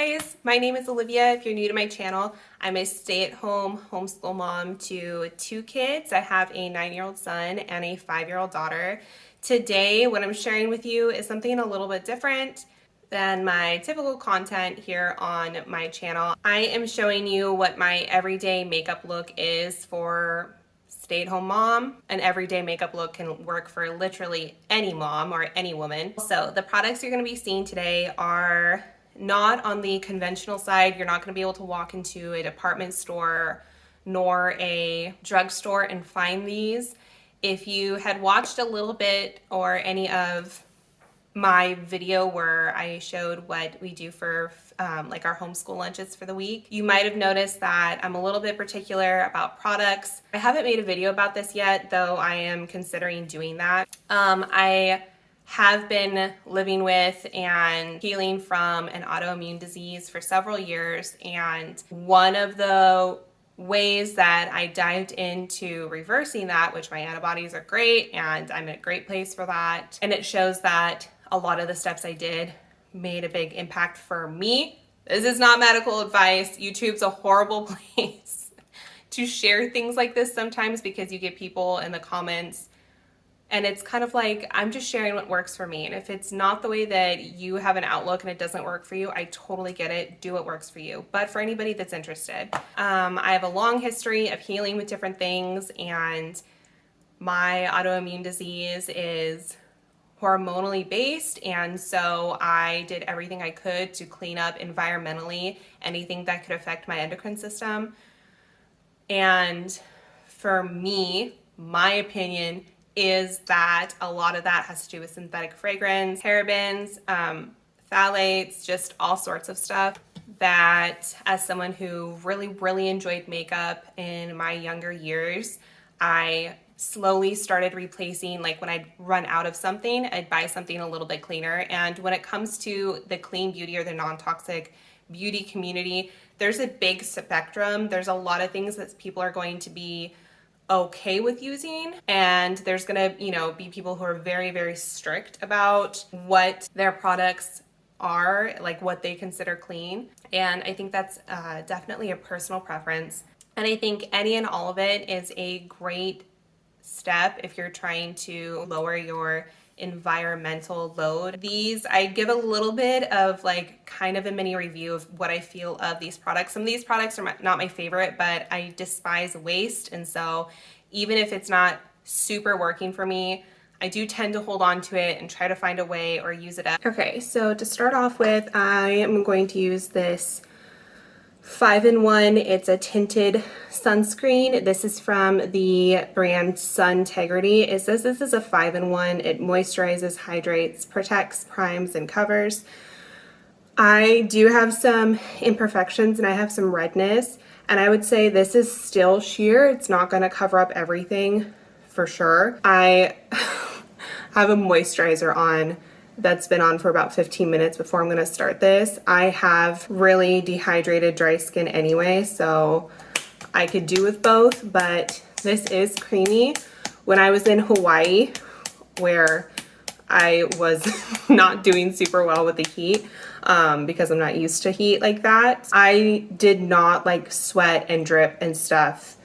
guys, my name is Olivia. If you're new to my channel, I'm a stay-at-home homeschool mom to 2 kids. I have a 9-year-old son and a 5-year-old daughter. Today, what I'm sharing with you is something a little bit different than my typical content here on my channel. I am showing you what my everyday makeup look is for stay-at-home mom. An everyday makeup look can work for literally any mom or any woman. So the products you're going to be seeing today are not on the conventional side. You're not going to be able to walk into a department store nor a drugstore and find these. If you had watched a little bit or any of my video where I showed what we do for like our homeschool lunches for the week, you might have noticed that I'm a little bit particular about products. I haven't made a video about this yet, though I am considering doing that. I have been living with and healing from an autoimmune disease for several years, and one of the ways that I dived into reversing that, which my antibodies are great and I'm in a great place for that, and it shows that a lot of the steps I did made a big impact for me. This is not medical advice. YouTube's a horrible place to share things like this sometimes because you get people in the comments and it's kind of like, I'm just sharing what works for me. And if it's not the way that you have an outlook and it doesn't work for you, I totally get it. Do what works for you. But for anybody that's interested, I have a long history of healing with different things, and my autoimmune disease is hormonally based, and so I did everything I could to clean up environmentally anything that could affect my endocrine system. And for me, my opinion is that a lot of that has to do with synthetic fragrance, parabens, phthalates, just all sorts of stuff that, as someone who really enjoyed makeup in my younger years, I slowly started replacing. Like when I'd run out of something, I'd buy something a little bit cleaner. And when it comes to the clean beauty or the non-toxic beauty community, there's a big spectrum. There's a lot of things that people are going to be okay with using, and there's gonna, be people who are very strict about what their products are, like what they consider clean. And I think that's definitely a personal preference. And I think any and all of it is a great step if you're trying to lower your environmental load. These, I give a little bit of like kind of a mini review of what I feel of these products. Some of these products are not my favorite, but I despise waste, and so even if it's not super working for me, I do tend to hold on to it and try to find a way or use it up. Okay, so to start off with, I am going to use this 5-in-1. It's a tinted sunscreen. This is from the brand Suntegrity. It says this is a 5-in-1. It moisturizes, hydrates, protects, primes, and covers. I do have some imperfections and I have some redness, and I would say this is still sheer. It's not going to cover up everything for sure. I have a moisturizer on that's been on for about 15 minutes before I'm going to start this. I have really dehydrated dry skin anyway, so I could do with both, but this is creamy. When I was in Hawaii, where I was not doing super well with the heat, because I'm not used to heat like that, I did not like sweat and drip and stuff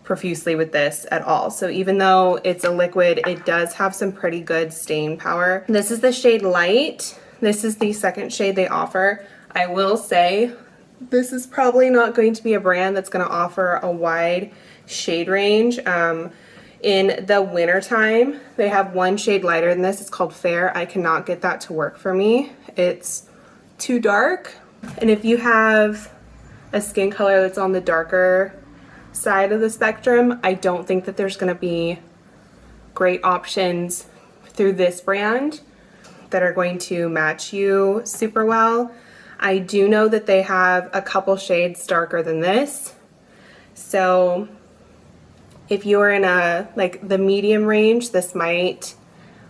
profusely with this at all. So even though it's a liquid, it does have some pretty good stain power. This is the shade Light. This is the second shade they offer. I will say this is probably not going to be a brand that's going to offer a wide shade range. In the winter time, they have one shade lighter than this. It's called Fair. I cannot get that to work for me. It's too dark. And if you have a skin color that's on the darker side of the spectrum, I don't think that there's going to be great options through this brand that are going to match you super well. I do know that they have a couple shades darker than this, so if you're in the medium range, this might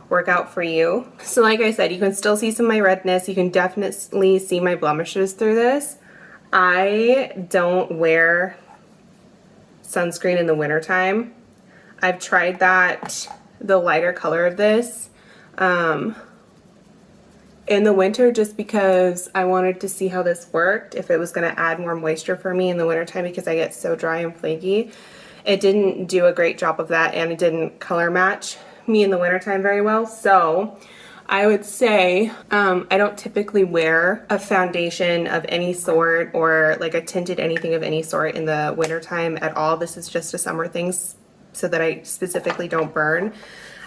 work out for you. So like I said, you can still see some of my redness. You can definitely see my blemishes through this. I don't wear sunscreen in the wintertime. I've tried that, the lighter color of this. in the winter just because I wanted to see how this worked, if it was going to add more moisture for me in the wintertime because I get so dry and flaky. It didn't do a great job of that, and it didn't color match me in the wintertime very well. So I would say I don't typically wear a foundation of any sort or like a tinted anything of any sort in the wintertime at all. This is just a summer thing so that I specifically don't burn.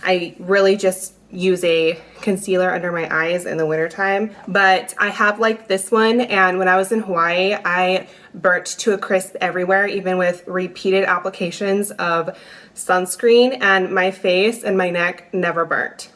I really just use a concealer under my eyes in the wintertime, but I have like this one, and when I was in Hawaii, I burnt to a crisp everywhere, even with repeated applications of sunscreen, and my face and my neck never burnt,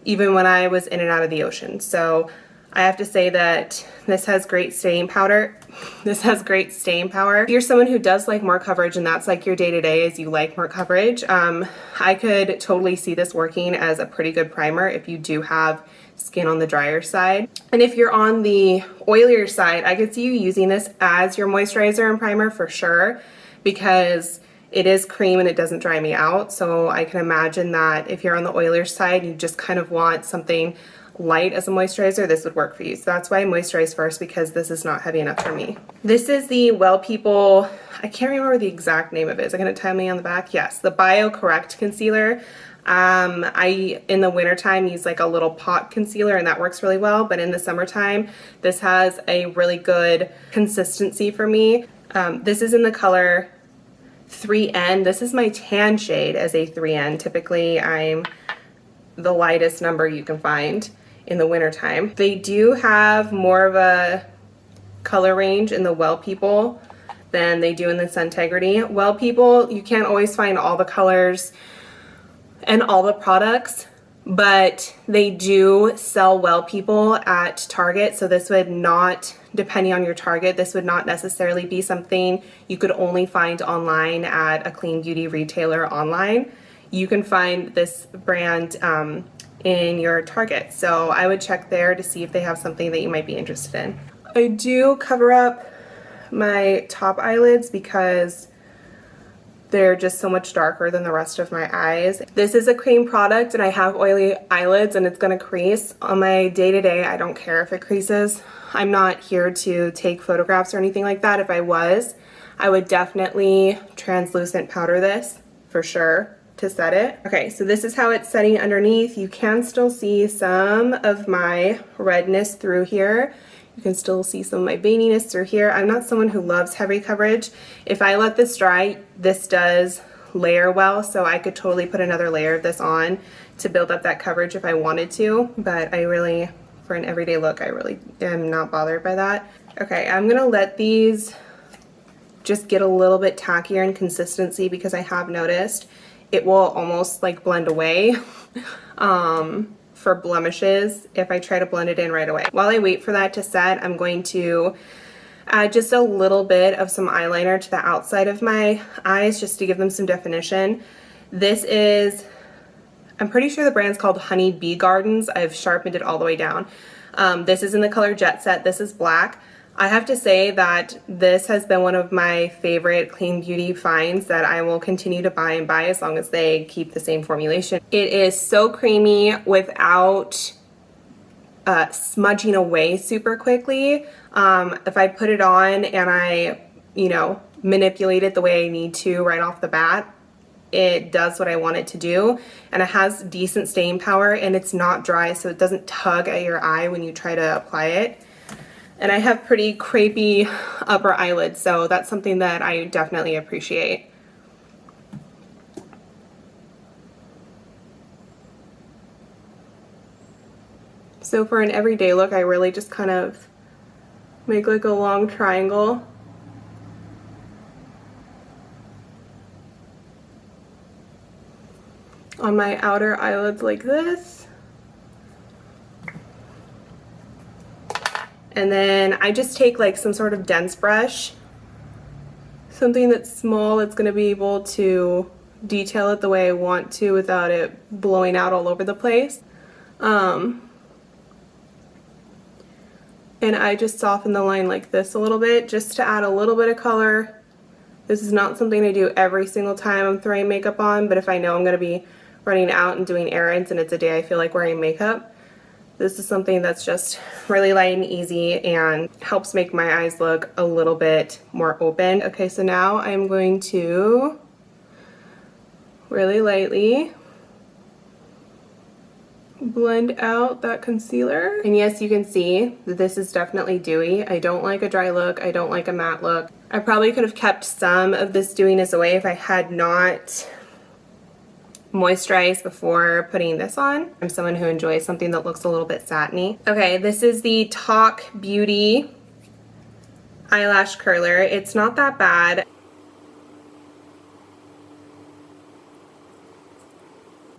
even when I was in and out of the ocean. So I have to say that this has great staying powder. This has great staying power. If you're someone who does like more coverage and that's like your day-to-day is you like more coverage, I could totally see this working as a pretty good primer if you do have skin on the drier side. And if you're on the oilier side, I could see you using this as your moisturizer and primer for sure, because it is cream and it doesn't dry me out. So I can imagine that if you're on the oilier side, you just kind of want something light as a moisturizer, this would work for you. So that's why I moisturize first, because this is not heavy enough for me. This is the Well People, I can't remember the exact name of it. Is it going to tell me on the back? Yes, the Bio Correct Concealer. I, in the wintertime, use like a little pot concealer and that works really well, but in the summertime, this has a really good consistency for me. This is in the color 3N. This is my tan shade as a 3N. Typically, I'm the lightest number you can find in the wintertime. They do have more of a color range in the Well People than they do in the Suntegrity. Well People, you can't always find all the colors and all the products, but they do sell Well People at Target, so this would not, depending on your Target, this would not necessarily be something you could only find online at a clean beauty retailer online. You can find this brand in your Target, so I would check there to see if they have something that you might be interested in. I do cover up my top eyelids because they're just so much darker than the rest of my eyes. This is a cream product and I have oily eyelids and it's gonna crease. On my day-to-day, I don't care if it creases. I'm not here to take photographs or anything like that. If I was, I would definitely translucent powder this for sure to set it. Okay, so this is how it's setting underneath. You can still see some of my redness through here. You can still see some of my veininess through here. I'm not someone who loves heavy coverage. If I let this dry, this does layer well, so I could totally put another layer of this on to build up that coverage if I wanted to, but I really, for an everyday look, I really am not bothered by that. Okay, I'm gonna let these just get a little bit tackier in consistency because I have noticed it will almost like blend away for blemishes if I try to blend it in right away. While I wait for that to set, I'm going to add just a little bit of some eyeliner to the outside of my eyes just to give them some definition. This is, I'm pretty sure the brand's called Honey Bee Gardens. I've sharpened it all the way down. This is in the color Jet Set. This is black. I have to say that this has been one of my favorite clean beauty finds that I will continue to buy and buy as long as they keep the same formulation. It is so creamy without smudging away super quickly. If I put it on and I, manipulate it the way I need to right off the bat, it does what I want it to do, and it has decent staying power and it's not dry, so it doesn't tug at your eye when you try to apply it. And I have pretty crepey upper eyelids, so that's something that I definitely appreciate. So for an everyday look, I really just kind of make like a long triangle. On my outer eyelids like this. And then I just take like some sort of dense brush, something that's small that's going to be able to detail it the way I want to without it blowing out all over the place. And I just soften the line like this a little bit just to add a little bit of color. This is not something I do every single time I'm throwing makeup on, but if I know I'm going to be running out and doing errands and it's a day I feel like wearing makeup, This is something that's just really light and easy and helps make my eyes look a little bit more open. Okay, so now I'm going to really lightly blend out that concealer. And yes, you can see that this is definitely dewy. I don't like a dry look. I don't like a matte look. I probably could have kept some of this dewiness away if I had not moisturized before putting this on. I'm someone who enjoys something that looks a little bit satiny. Okay, this is the Talk Beauty eyelash curler. It's not that bad.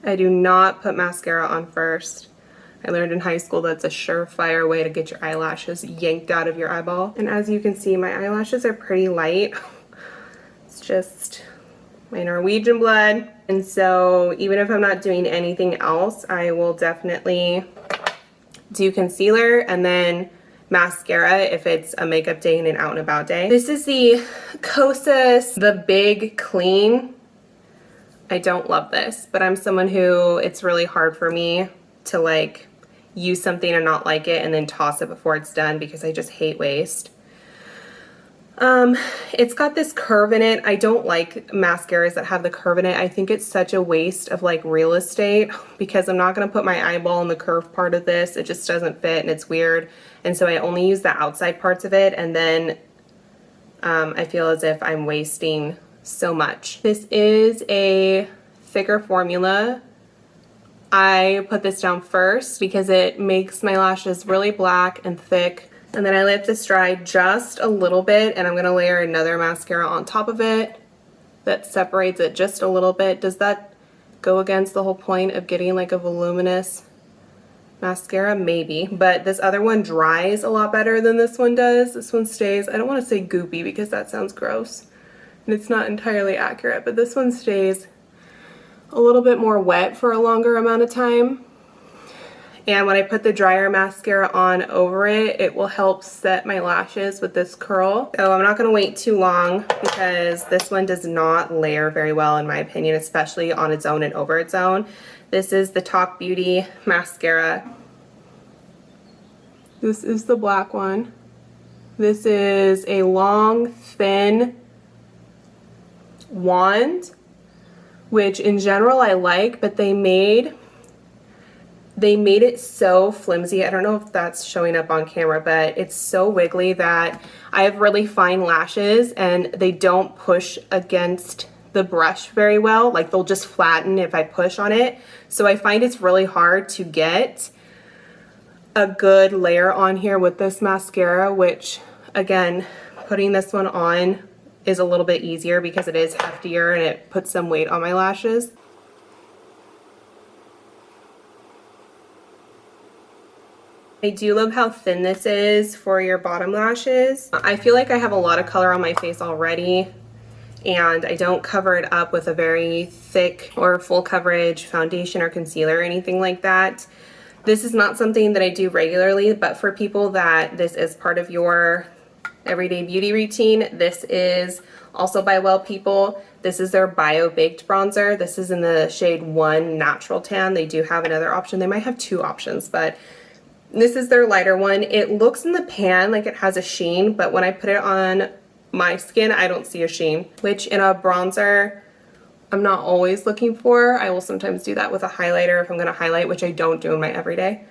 I do not put mascara on first. I learned in high school that's a surefire way to get your eyelashes yanked out of your eyeball. And as you can see, my eyelashes are pretty light. It's just my Norwegian blood. And so even if I'm not doing anything else, I will definitely do concealer and then mascara if it's a makeup day and an out and about day. This is the Kosas The Big Clean. I don't love this, but I'm someone who it's really hard for me to like use something and not like it and then toss it before it's done because I just hate waste. It's got this curve in it. I don't like mascaras that have the curve in it. I think it's such a waste of like real estate because I'm not going to put my eyeball in the curved part of this. It just doesn't fit and it's weird. And so I only use the outside parts of it, and then I feel as if I'm wasting so much. This is a thicker formula. I put this down first because it makes my lashes really black and thick, and then I let this dry just a little bit, and I'm going to layer another mascara on top of it that separates it just a little bit. Does that go against the whole point of getting like a voluminous mascara? Maybe, but this other one dries a lot better than this one does. This one stays, I don't want to say goopy because that sounds gross and it's not entirely accurate, but this one stays a little bit more wet for a longer amount of time. And when I put the drier mascara on over it, it will help set my lashes with this curl. So I'm not going to wait too long because this one does not layer very well in my opinion, especially on its own and over its own. This is the Talk Beauty mascara. This is the black one. This is a long, thin wand, which in general I like, but they made it so flimsy. I don't know if that's showing up on camera, but it's so wiggly that I have really fine lashes and they don't push against the brush very well. Like they'll just flatten if I push on it. So I find it's really hard to get a good layer on here with this mascara, which again, putting this one on is a little bit easier because it is heftier and it puts some weight on my lashes. I do love how thin this is for your bottom lashes. I feel like I have a lot of color on my face already and I don't cover it up with a very thick or full coverage foundation or concealer or anything like that. This is not something that I do regularly, but for people that this is part of your everyday beauty routine, this is also by Well People. This is their Bio Baked Bronzer. This is in the shade 1 Natural Tan. They do have another option. They might have two options, but this is their lighter one. It looks in the pan like it has a sheen, but when I put it on my skin, I don't see a sheen, which in a bronzer, I'm not always looking for. I will sometimes do that with a highlighter if I'm gonna highlight, which I don't do in my everyday.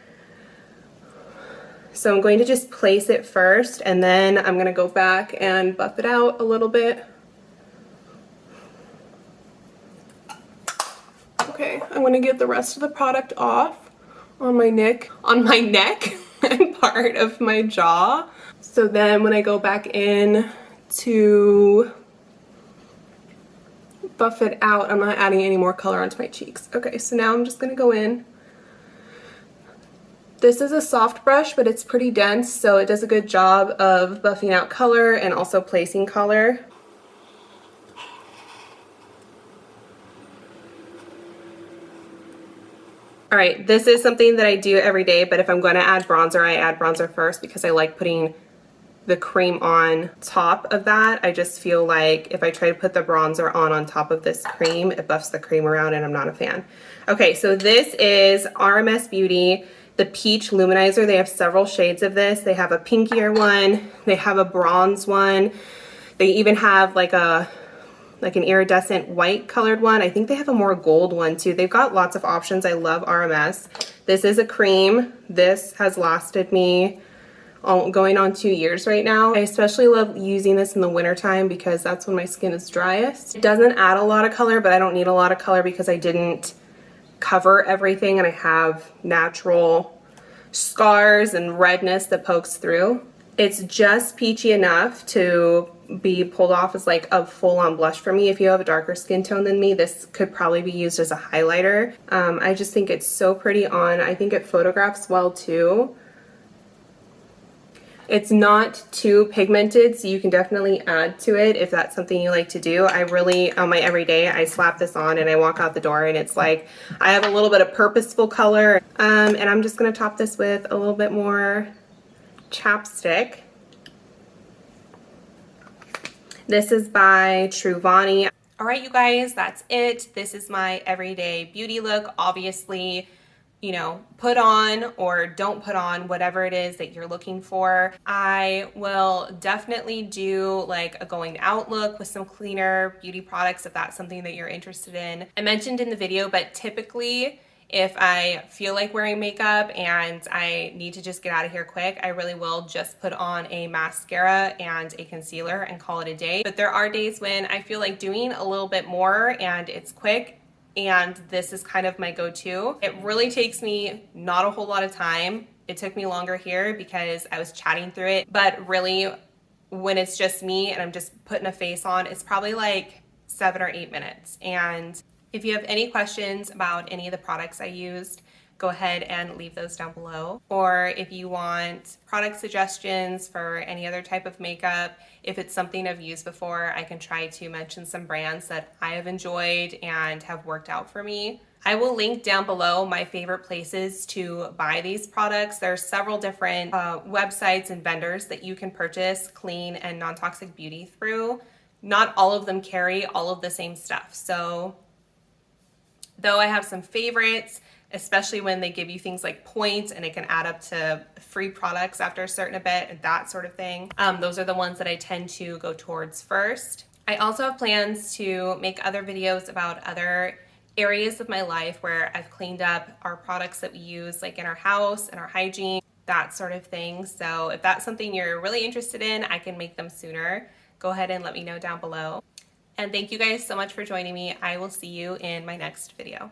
So I'm going to just place it first and then I'm gonna go back and buff it out a little bit. Okay, I'm gonna get the rest of the product off on my neck and part of my jaw. So then when I go back in to buff it out, I'm not adding any more color onto my cheeks. Okay, so now I'm just gonna go in. This is a soft brush, but it's pretty dense, so it does a good job of buffing out color and also placing color. All right, this is something that I do every day, but if I'm going to add bronzer, I add bronzer first because I like putting the cream on top of that. I just feel like if I try to put the bronzer on top of this cream, it buffs the cream around and I'm not a fan. Okay, so this is RMS Beauty the Peach Luminizer. They have several shades of this. They have a pinkier one. They have a bronze one. They even have like an iridescent white colored one. I think they have a more gold one too. They've got lots of options. I love RMS. This is a cream. This has lasted me going on 2 years right now. I especially love using this in the wintertime because that's when my skin is driest. It doesn't add a lot of color, but I don't need a lot of color because I didn't cover everything and I have natural scars and redness that pokes through. It's just peachy enough to be pulled off as like a full-on blush for me. If you have a darker skin tone than me, this could probably be used as a highlighter. I just think it's so pretty on. I think it photographs well too. It's not too pigmented, so you can definitely add to it if that's something you like to do. I really, on my everyday, I slap this on and I walk out the door and it's like, I have a little bit of purposeful color. And I'm just gonna top this with a little bit more chapstick. This is by Truvani. All right, you guys, that's it. This is my everyday beauty look. Obviously, you know, put on or don't put on whatever it is that you're looking for. I will definitely do like a going out look with some cleaner beauty products if that's something that you're interested in. I mentioned in the video, but typically if I feel like wearing makeup and I need to just get out of here quick, I really will just put on a mascara and a concealer and call it a day. But there are days when I feel like doing a little bit more and it's quick, and this is kind of my go-to. It really takes me not a whole lot of time. It took me longer here because I was chatting through it, but really when it's just me and I'm just putting a face on, it's probably like 7 or 8 minutes. And if you have any questions about any of the products I used, go ahead and leave those down below. Or if you want product suggestions for any other type of makeup, if it's something I've used before, I can try to mention some brands that I have enjoyed and have worked out for me. I will link down below my favorite places to buy these products. There are several different websites and vendors that you can purchase clean and non-toxic beauty through. Not all of them carry all of the same stuff. So though I have some favorites, especially when they give you things like points and it can add up to free products after a certain bit and that sort of thing. Those are the ones that I tend to go towards first. I also have plans to make other videos about other areas of my life where I've cleaned up our products that we use, like in our house and our hygiene, that sort of thing. So if that's something you're really interested in, I can make them sooner. Go ahead and let me know down below. And thank you guys so much for joining me. I will see you in my next video.